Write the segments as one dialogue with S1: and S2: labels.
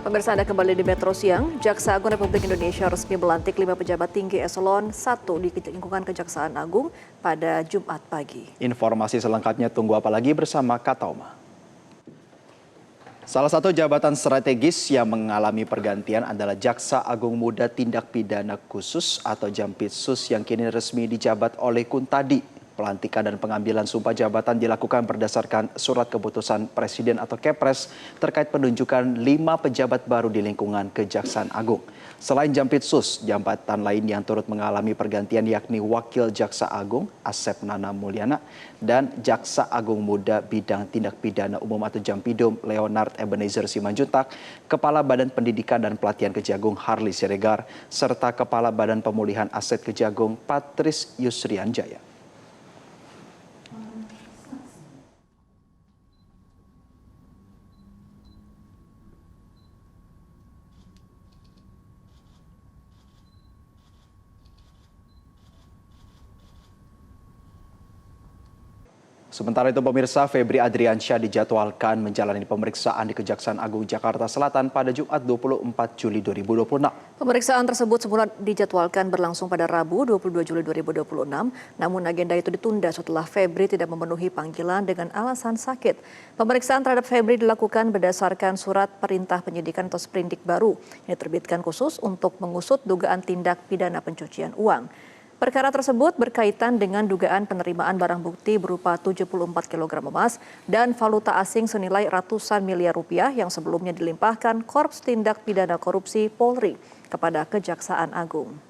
S1: Pemirsa, Anda kembali di Metro Siang. Jaksa Agung Republik Indonesia resmi melantik 5 pejabat tinggi eselon 1 di lingkungan Kejaksaan Agung pada Jumat pagi.
S2: Informasi selengkapnya tunggu apa lagi bersama Katauma. Salah satu jabatan strategis yang mengalami pergantian adalah Jaksa Agung Muda Tindak Pidana Khusus atau Jampitsus yang kini resmi dijabat oleh Kuntadi. Pelantikan dan pengambilan sumpah jabatan dilakukan berdasarkan surat keputusan Presiden atau Kepres terkait penunjukan 5 pejabat baru di lingkungan Kejaksaan Agung. Selain Jampitsus, jabatan lain yang turut mengalami pergantian yakni Wakil Jaksa Agung Asep Nana Mulyana dan Jaksa Agung Muda Bidang Tindak Pidana Umum atau Jampidum Leonard Ebenezer Simanjuntak, Kepala Badan Pendidikan dan Pelatihan Kejagung Harli Siregar, serta Kepala Badan Pemulihan Aset Kejagung Patris Yusrianjaya. Sementara itu pemirsa, Febri Adriansyah dijadwalkan menjalani pemeriksaan di Kejaksaan Agung Jakarta Selatan pada Jumat 24 Juli 2026.
S1: Pemeriksaan tersebut semula dijadwalkan berlangsung pada Rabu 22 Juli 2026, namun agenda itu ditunda setelah Febri tidak memenuhi panggilan dengan alasan sakit. Pemeriksaan terhadap Febri dilakukan berdasarkan surat perintah penyidikan atau sprindik baru yang diterbitkan khusus untuk mengusut dugaan tindak pidana pencucian uang. Perkara tersebut berkaitan dengan dugaan penerimaan barang bukti berupa 74 kg emas dan valuta asing senilai ratusan miliar rupiah yang sebelumnya dilimpahkan Korps Tindak Pidana Korupsi Polri kepada Kejaksaan Agung.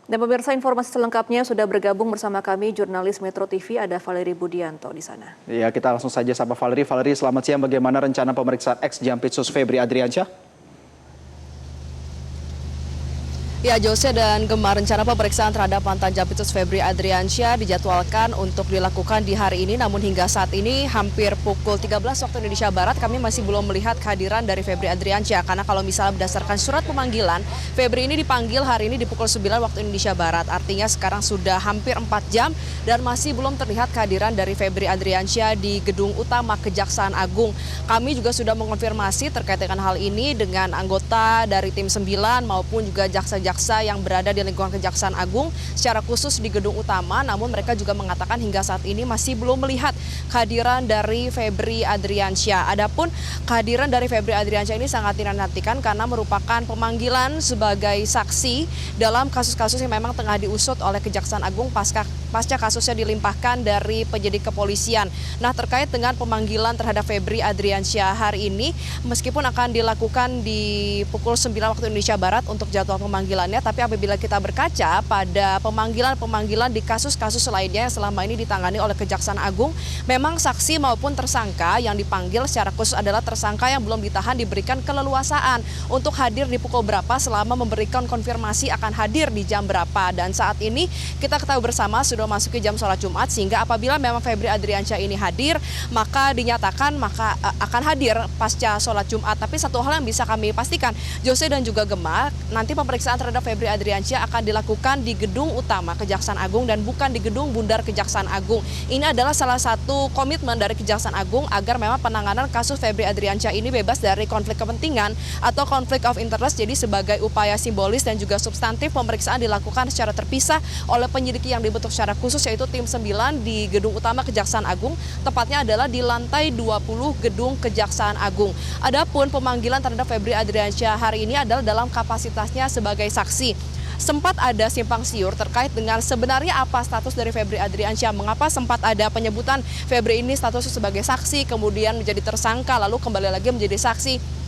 S1: Dan pemirsa, informasi selengkapnya sudah bergabung bersama kami jurnalis Metro TV, ada Valeri Budianto di sana.
S2: Ya, kita langsung saja sapa Valeri. Valeri, selamat siang. Bagaimana rencana pemeriksaan ex-Jampitsus Febri Adriansyah?
S3: Ya, Jose dan Gemma, rencana pemeriksaan terhadap mantan Jampitsus Febri Adriansyah dijadwalkan untuk dilakukan di hari ini. Namun hingga saat ini hampir pukul 13 waktu Indonesia Barat kami masih belum melihat kehadiran dari Febri Adriansyah. Karena kalau misalnya berdasarkan surat pemanggilan, Febri ini dipanggil hari ini di pukul 9 waktu Indonesia Barat. Artinya sekarang sudah hampir 4 jam dan masih belum terlihat kehadiran dari Febri Adriansyah di gedung utama Kejaksaan Agung. Kami juga sudah mengonfirmasi terkait dengan hal ini dengan anggota dari tim 9 maupun juga jaksa-jaksa yang berada di lingkungan Kejaksaan Agung secara khusus di gedung utama, namun mereka juga mengatakan hingga saat ini masih belum melihat kehadiran dari Febri Adriansyah. Adapun kehadiran dari Febri Adriansyah ini sangat dinantikan karena merupakan pemanggilan sebagai saksi dalam kasus-kasus yang memang tengah diusut oleh Kejaksaan Agung pasca kasusnya dilimpahkan dari penyidik kepolisian. Nah, terkait dengan pemanggilan terhadap Febri Adriansyah hari ini, meskipun akan dilakukan di pukul 9 waktu Indonesia Barat untuk jadwal pemanggilan, tapi apabila kita berkaca pada pemanggilan di kasus-kasus lainnya yang selama ini ditangani oleh Kejaksaan Agung, memang saksi maupun tersangka yang dipanggil secara khusus adalah tersangka yang belum ditahan diberikan keleluasaan untuk hadir di pukul berapa selama memberikan konfirmasi akan hadir di jam berapa. Dan saat ini kita ketahui bersama sudah memasuki jam sholat Jumat, sehingga apabila memang Febri Adriansyah ini hadir, maka dinyatakan akan hadir pasca sholat Jumat. Tapi satu hal yang bisa kami pastikan, Jose dan juga Gemma, nanti pemeriksaan terhadap Febri Adriansyah akan dilakukan di gedung utama Kejaksaan Agung dan bukan di gedung Bundar Kejaksaan Agung. Ini adalah salah satu komitmen dari Kejaksaan Agung agar memang penanganan kasus Febri Adriansyah ini bebas dari konflik kepentingan atau konflik of interest. Jadi sebagai upaya simbolis dan juga substantif, pemeriksaan dilakukan secara terpisah oleh penyidik yang dibentuk secara khusus yaitu tim 9 di gedung utama Kejaksaan Agung, tepatnya adalah di lantai 20 gedung Kejaksaan Agung. Adapun pemanggilan terhadap Febri Adriansyah hari ini adalah dalam kapasitasnya sebagai saksi. Sempat ada simpang siur terkait dengan sebenarnya apa status dari Febri Adriansyah, mengapa sempat ada penyebutan Febri ini statusnya sebagai saksi, kemudian menjadi tersangka, lalu kembali lagi menjadi saksi.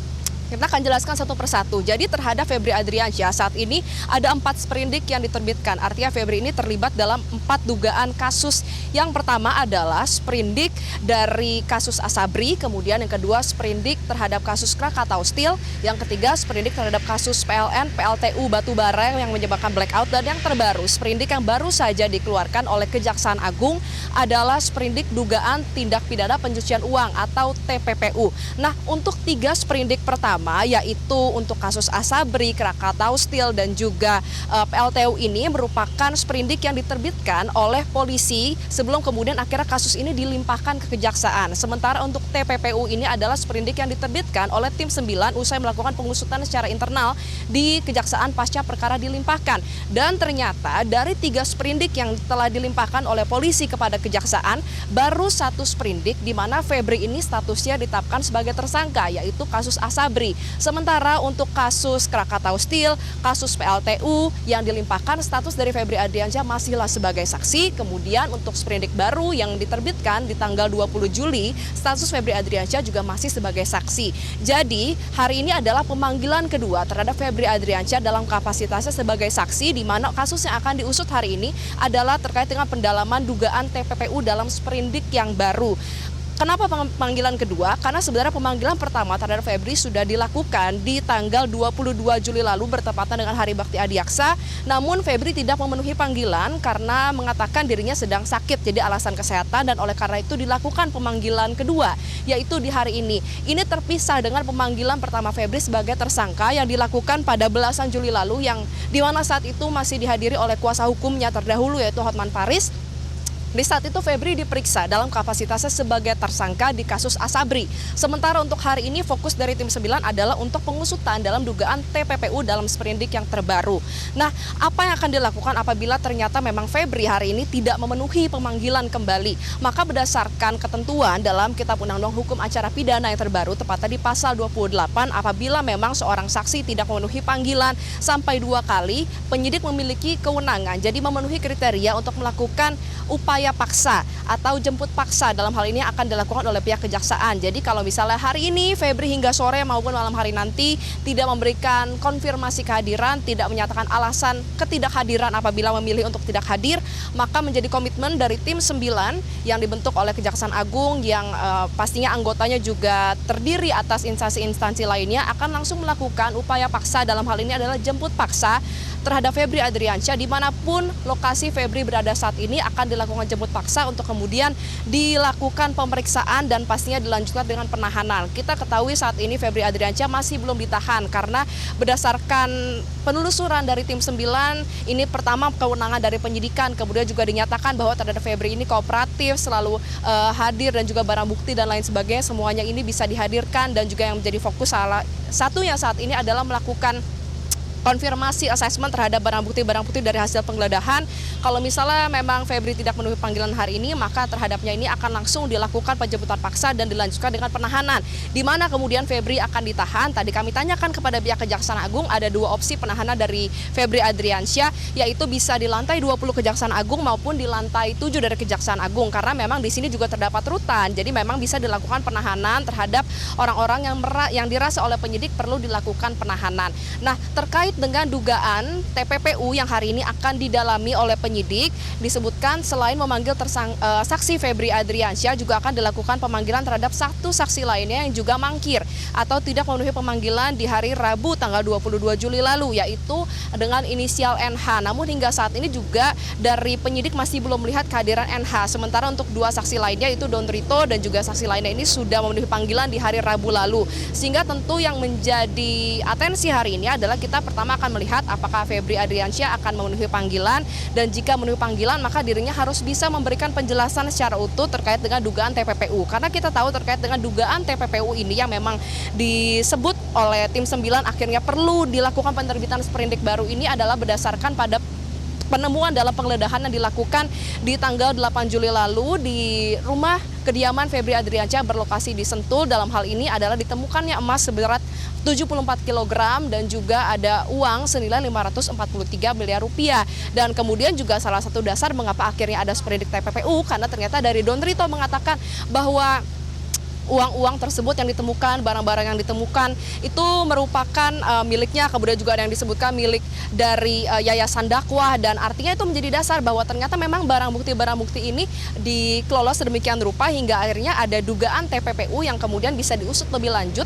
S3: Kita akan jelaskan satu persatu. Jadi terhadap Febri Adriansyah saat ini ada 4 sprindik yang diterbitkan. Artinya Febri ini terlibat dalam 4 dugaan kasus. Yang pertama adalah sprindik dari kasus Asabri, kemudian yang kedua sprindik terhadap kasus Krakatau Steel, yang ketiga sprindik terhadap kasus PLN, PLTU Batubara yang menyebabkan blackout, dan yang terbaru sprindik yang baru saja dikeluarkan oleh Kejaksaan Agung adalah sprindik dugaan tindak pidana pencucian uang atau TPPU. Nah, untuk 3 sprindik pertama pertama, yaitu untuk kasus Asabri, Krakatau Steel, dan juga PLTU ini merupakan sprindik yang diterbitkan oleh polisi sebelum kemudian akhirnya kasus ini dilimpahkan ke kejaksaan. Sementara untuk TPPU ini adalah sprindik yang diterbitkan oleh tim 9 usai melakukan pengusutan secara internal di kejaksaan pasca perkara dilimpahkan. Dan ternyata dari 3 sprindik yang telah dilimpahkan oleh polisi kepada kejaksaan, baru 1 sprindik di mana Febri ini statusnya ditetapkan sebagai tersangka, yaitu kasus Asabri. Sementara untuk kasus Krakatau Steel, kasus PLTU yang dilimpahkan, status dari Febri Adriansyah masihlah sebagai saksi. Kemudian untuk sprindik baru yang diterbitkan di tanggal 20 Juli, status Febri Adriansyah juga masih sebagai saksi. Jadi hari ini adalah pemanggilan kedua terhadap Febri Adriansyah dalam kapasitasnya sebagai saksi, di mana kasus yang akan diusut hari ini adalah terkait dengan pendalaman dugaan TPPU dalam sprindik yang baru. Kenapa pemanggilan kedua? Karena sebenarnya pemanggilan pertama terhadap Febri sudah dilakukan di tanggal 22 Juli lalu bertepatan dengan Hari Bakti Adiaksa. Namun Febri tidak memenuhi panggilan karena mengatakan dirinya sedang sakit, jadi alasan kesehatan, dan oleh karena itu dilakukan pemanggilan kedua, yaitu di hari ini. Ini terpisah dengan pemanggilan pertama Febri sebagai tersangka yang dilakukan pada belasan Juli lalu, yang di mana saat itu masih dihadiri oleh kuasa hukumnya terdahulu, yaitu Hotman Paris. Di saat itu Febri diperiksa dalam kapasitasnya sebagai tersangka di kasus Asabri. Sementara untuk hari ini fokus dari tim 9 adalah untuk pengusutan dalam dugaan TPPU dalam sprindik yang terbaru. Nah, apa yang akan dilakukan apabila ternyata memang Febri hari ini tidak memenuhi pemanggilan kembali? Maka berdasarkan ketentuan dalam Kitab Undang-Undang Hukum Acara Pidana yang terbaru, tepatnya di pasal 28, apabila memang seorang saksi tidak memenuhi panggilan sampai 2 kali, penyidik memiliki kewenangan, jadi memenuhi kriteria untuk melakukan upaya paksa atau jemput paksa. Dalam hal ini akan dilakukan oleh pihak kejaksaan. Jadi kalau misalnya hari ini Febri hingga sore maupun malam hari nanti tidak memberikan konfirmasi kehadiran, tidak menyatakan alasan ketidakhadiran apabila memilih untuk tidak hadir, maka menjadi komitmen dari tim 9 yang dibentuk oleh Kejaksaan Agung yang pastinya anggotanya juga terdiri atas instansi-instansi lainnya, akan langsung melakukan upaya paksa. Dalam hal ini adalah jemput paksa terhadap Febri Adriansyah dimanapun lokasi Febri berada saat ini, akan dilakukan jemput paksa untuk kemudian dilakukan pemeriksaan dan pastinya dilanjutkan dengan penahanan. Kita ketahui saat ini Febri Adriansyah masih belum ditahan karena berdasarkan penelusuran dari tim 9 ini, pertama kewenangan dari penyidikan, kemudian juga dinyatakan bahwa terhadap Febri ini kooperatif, selalu hadir, dan juga barang bukti dan lain sebagainya semuanya ini bisa dihadirkan. Dan juga yang menjadi fokus salah satunya saat ini adalah melakukan konfirmasi asesmen terhadap barang bukti dari hasil penggeledahan. Kalau misalnya memang Febri tidak memenuhi panggilan hari ini, maka terhadapnya ini akan langsung dilakukan penjemputan paksa dan dilanjutkan dengan penahanan. Di mana kemudian Febri akan ditahan. Tadi kami tanyakan kepada pihak Kejaksaan Agung, ada 2 opsi penahanan dari Febri Adriansyah, yaitu bisa di lantai 20 Kejaksaan Agung maupun di lantai 7 dari Kejaksaan Agung. Karena memang di sini juga terdapat rutan, jadi memang bisa dilakukan penahanan terhadap orang-orang yang dirasa oleh penyidik perlu dilakukan penahanan. Nah, terkait dengan dugaan TPPU yang hari ini akan didalami oleh penyidik, disebutkan selain memanggil saksi Febri Adriansyah, juga akan dilakukan pemanggilan terhadap 1 saksi lainnya yang juga mangkir atau tidak memenuhi pemanggilan di hari Rabu tanggal 22 Juli lalu, yaitu dengan inisial NH. Namun hingga saat ini juga dari penyidik masih belum melihat kehadiran NH. Sementara untuk 2 saksi lainnya, yaitu Don Rito dan juga saksi lainnya, ini sudah memenuhi panggilan di hari Rabu lalu. Sehingga tentu yang menjadi atensi hari ini adalah kita pertama akan melihat apakah Febri Adriansyah akan memenuhi panggilan, dan jika memenuhi panggilan maka dirinya harus bisa memberikan penjelasan secara utuh terkait dengan dugaan TPPU. Karena kita tahu terkait dengan dugaan TPPU ini yang memang disebut oleh tim 9 akhirnya perlu dilakukan penerbitan sprindik baru ini adalah berdasarkan pada penemuan dalam penggeledahan yang dilakukan di tanggal 8 Juli lalu di rumah kediaman Febri Adriansyah berlokasi di Sentul. Dalam hal ini adalah ditemukannya emas seberat 74 kg dan juga ada uang senilai 543 miliar rupiah. Dan kemudian juga salah satu dasar mengapa akhirnya ada sprindik TPPU, karena ternyata dari Don Rito mengatakan bahwa uang-uang tersebut yang ditemukan, barang-barang yang ditemukan itu merupakan miliknya, kemudian juga ada yang disebutkan milik dari Yayasan Dakwah, dan artinya itu menjadi dasar bahwa ternyata memang barang bukti ini dikelola sedemikian rupa hingga akhirnya ada dugaan TPPU yang kemudian bisa diusut lebih lanjut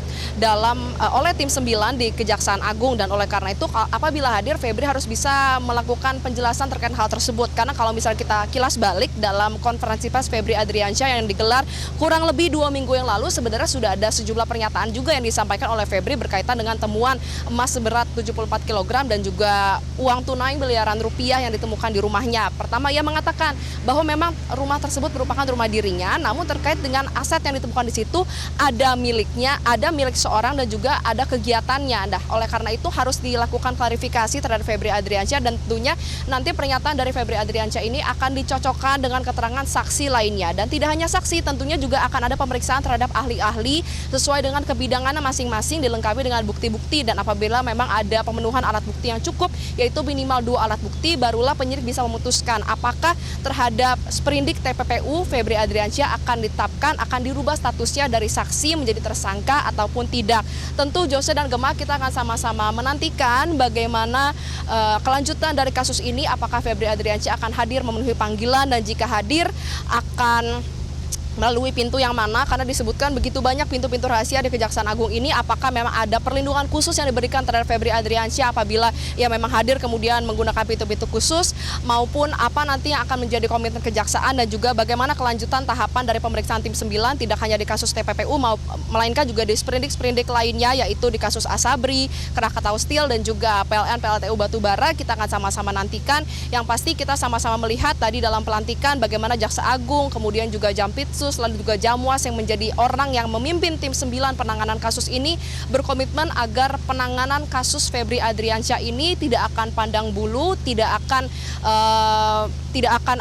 S3: oleh tim 9 di Kejaksaan Agung. Dan oleh karena itu apabila hadir, Febri harus bisa melakukan penjelasan terkait hal tersebut. Karena kalau misalnya kita kilas balik dalam konferensi pers Febri Adriansyah yang digelar kurang lebih 2 minggu yang lalu sebenarnya sudah ada sejumlah pernyataan juga yang disampaikan oleh Febri berkaitan dengan temuan emas seberat 74 kg dan juga uang tunai miliaran rupiah yang ditemukan di rumahnya. Pertama, ia mengatakan bahwa memang rumah tersebut merupakan rumah dirinya, namun terkait dengan aset yang ditemukan di situ ada miliknya, ada milik seorang dan juga ada kegiatannya. Nah, oleh karena itu harus dilakukan klarifikasi terhadap Febri Adriansyah dan tentunya nanti pernyataan dari Febri Adriansyah ini akan dicocokkan dengan keterangan saksi lainnya. Dan tidak hanya saksi, tentunya juga akan ada pemeriksaan terhadap ahli-ahli sesuai dengan kebidangannya masing-masing, dilengkapi dengan bukti-bukti, dan apabila memang ada pemenuhan alat bukti yang cukup, yaitu minimal 2 alat bukti, barulah penyidik bisa memutuskan apakah terhadap sprindik TPPU Febri Adriansyah akan ditetapkan, akan dirubah statusnya dari saksi menjadi tersangka ataupun tidak. Tentu Jose dan Gemma, kita akan sama-sama menantikan bagaimana kelanjutan dari kasus ini, apakah Febri Adriansyah akan hadir memenuhi panggilan, dan jika hadir akan melalui pintu yang mana, karena disebutkan begitu banyak pintu-pintu rahasia di Kejaksaan Agung ini. Apakah memang ada perlindungan khusus yang diberikan terhadap Febri Adriansyah apabila ia memang hadir kemudian menggunakan pintu-pintu khusus, maupun apa nanti yang akan menjadi komitmen Kejaksaan, dan juga bagaimana kelanjutan tahapan dari pemeriksaan tim 9 tidak hanya di kasus TPPU melainkan juga di sprindik-sprindik lainnya, yaitu di kasus Asabri, Krakatau Steel, dan juga PLN PLTU Batubara. Kita akan sama-sama nantikan. Yang pasti kita sama-sama melihat tadi dalam pelantikan bagaimana Jaksa Agung, kemudian juga Jampitsus, lalu juga Jamwas yang menjadi orang yang memimpin tim 9 penanganan kasus ini berkomitmen agar penanganan kasus Febri Adriansyah ini tidak akan pandang bulu, tidak akan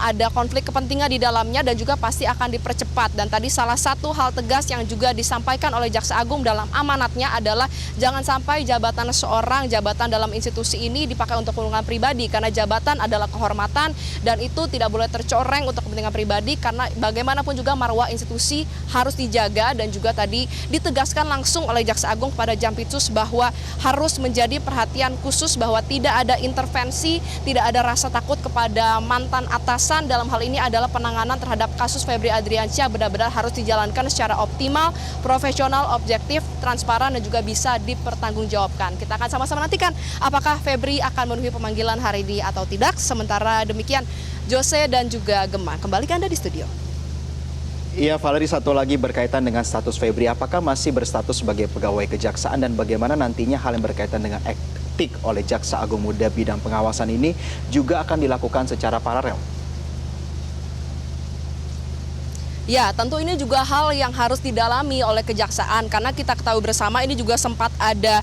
S3: ada konflik kepentingan di dalamnya, dan juga pasti akan dipercepat. Dan tadi salah satu hal tegas yang juga disampaikan oleh Jaksa Agung dalam amanatnya adalah jangan sampai jabatan seorang, jabatan dalam institusi ini dipakai untuk kepentingan pribadi, karena jabatan adalah kehormatan dan itu tidak boleh tercoreng untuk kepentingan pribadi, karena bagaimanapun juga marwah institusi harus dijaga. Dan juga tadi ditegaskan langsung oleh Jaksa Agung kepada Jampitsus bahwa harus menjadi perhatian khusus bahwa tidak ada intervensi, tidak ada rasa takut kepada mantan atasan. Dalam hal ini adalah penanganan terhadap kasus Febri Adriansyah benar-benar harus dijalankan secara optimal, profesional, objektif, transparan, dan juga bisa dipertanggungjawabkan. Kita akan sama-sama nantikan apakah Febri akan memenuhi pemanggilan hari ini atau tidak. Sementara demikian, Jose dan juga Gemma, kembali ke Anda di studio.
S2: Iya, Valeri, satu lagi berkaitan dengan status Febri. Apakah masih berstatus sebagai pegawai kejaksaan, dan bagaimana nantinya hal yang berkaitan dengan etik oleh Jaksa Agung Muda bidang pengawasan ini juga akan dilakukan secara paralel?
S3: Ya, tentu ini juga hal yang harus didalami oleh Kejaksaan, karena kita ketahui bersama ini juga sempat ada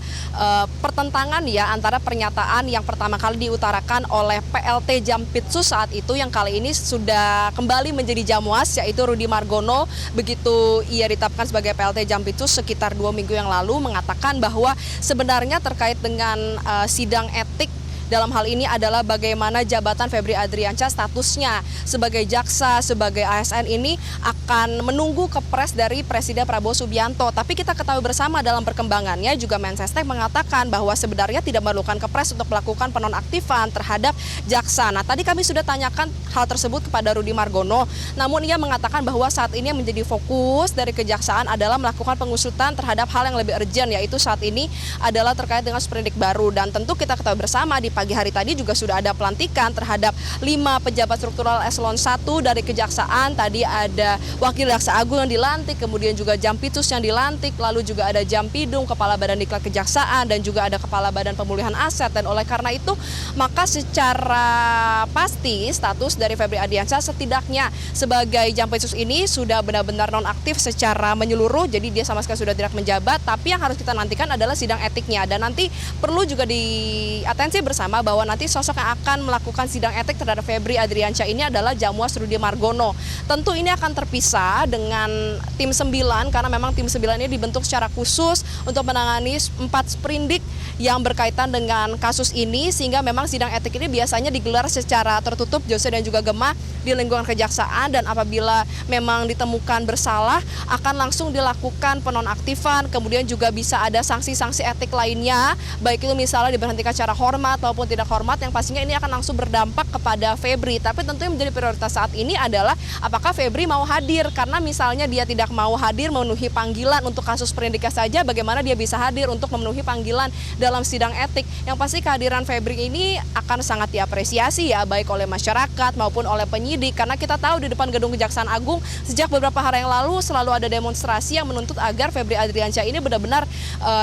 S3: pertentangan ya antara pernyataan yang pertama kali diutarakan oleh PLT Jampitsus saat itu, yang kali ini sudah kembali menjadi Jamwas, yaitu Rudy Margono. Begitu ia ditetapkan sebagai PLT Jampitsus sekitar 2 minggu yang lalu, mengatakan bahwa sebenarnya terkait dengan sidang etik dalam hal ini adalah bagaimana jabatan Febri Adriansyah statusnya sebagai jaksa, sebagai ASN ini akan menunggu kepres dari Presiden Prabowo Subianto. Tapi kita ketahui bersama dalam perkembangannya juga Mensesnek mengatakan bahwa sebenarnya tidak memerlukan kepres untuk melakukan penonaktifan terhadap jaksa. Nah, tadi kami sudah tanyakan hal tersebut kepada Rudy Margono, namun ia mengatakan bahwa saat ini yang menjadi fokus dari Kejaksaan adalah melakukan pengusutan terhadap hal yang lebih urgent, yaitu saat ini adalah terkait dengan sprindik baru. Dan tentu kita ketahui bersama di pagi hari tadi juga sudah ada pelantikan terhadap 5 pejabat struktural eselon 1 dari Kejaksaan. Tadi ada Wakil Jaksa Agung yang dilantik, kemudian juga Jampitsus yang dilantik, lalu juga ada Jampidum, Kepala Badan Diklat Kejaksaan, dan juga ada Kepala Badan Pemulihan Aset. Dan oleh karena itu, maka secara pasti status dari Febri Adriansyah setidaknya sebagai Jampitsus ini sudah benar-benar nonaktif secara menyeluruh, jadi dia sama sekali sudah tidak menjabat. Tapi yang harus kita nantikan adalah sidang etiknya, dan nanti perlu juga diatensi bersama bahwa nanti sosok yang akan melakukan sidang etik terhadap Febri Adriansyah ini adalah Jamwas Rudy Margono. Tentu ini akan terpisah dengan tim 9, karena memang tim 9 ini dibentuk secara khusus untuk menangani 4 sprindik yang berkaitan dengan kasus ini, sehingga memang sidang etik ini biasanya digelar secara tertutup, Jose dan juga Gemma, di lingkungan Kejaksaan, dan apabila memang ditemukan bersalah akan langsung dilakukan penonaktifan, kemudian juga bisa ada sanksi-sanksi etik lainnya, baik itu misalnya diberhentikan secara hormat maupun tidak hormat, yang pastinya ini akan langsung berdampak kepada Febri. Tapi tentu yang menjadi prioritas saat ini adalah apakah Febri mau hadir, karena misalnya dia tidak mau hadir memenuhi panggilan untuk kasus perindiknya saja, bagaimana dia bisa hadir untuk memenuhi panggilan dalam sidang etik. Yang pasti kehadiran Febri ini akan sangat diapresiasi ya, baik oleh masyarakat maupun oleh penyidik penyidik karena kita tahu di depan gedung Kejaksaan Agung sejak beberapa hari yang lalu selalu ada demonstrasi yang menuntut agar Febri Adriansyah ini benar-benar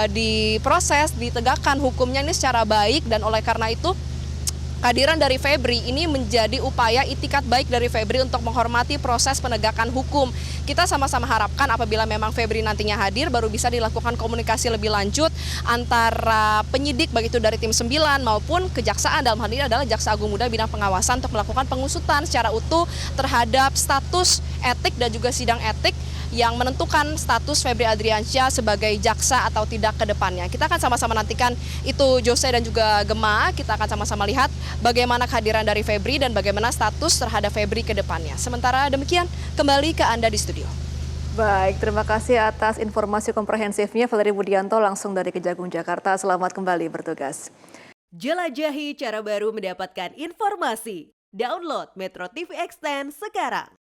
S3: diproses, ditegakkan hukumnya ini secara baik, dan oleh karena itu kehadiran dari Febri ini menjadi upaya itikat baik dari Febri untuk menghormati proses penegakan hukum. Kita sama-sama harapkan apabila memang Febri nantinya hadir baru bisa dilakukan komunikasi lebih lanjut antara penyidik baik itu dari tim 9 maupun kejaksaan, dalam hal ini adalah Jaksa Agung Muda Bidang Pengawasan, untuk melakukan pengusutan secara utuh terhadap status etik dan juga sidang etik yang menentukan status Febri Adriansyah sebagai jaksa atau tidak ke depannya. Kita akan sama-sama nantikan itu, Jose dan juga Gemma. Kita akan sama-sama lihat bagaimana kehadiran dari Febri dan bagaimana status terhadap Febri ke depannya. Sementara demikian, kembali ke Anda di studio.
S1: Baik, terima kasih atas informasi komprehensifnya Valerie Budianto langsung dari Kejagung, Jakarta. Selamat kembali bertugas.
S4: Jelajahi cara baru mendapatkan informasi. Download Metro TV Extend sekarang.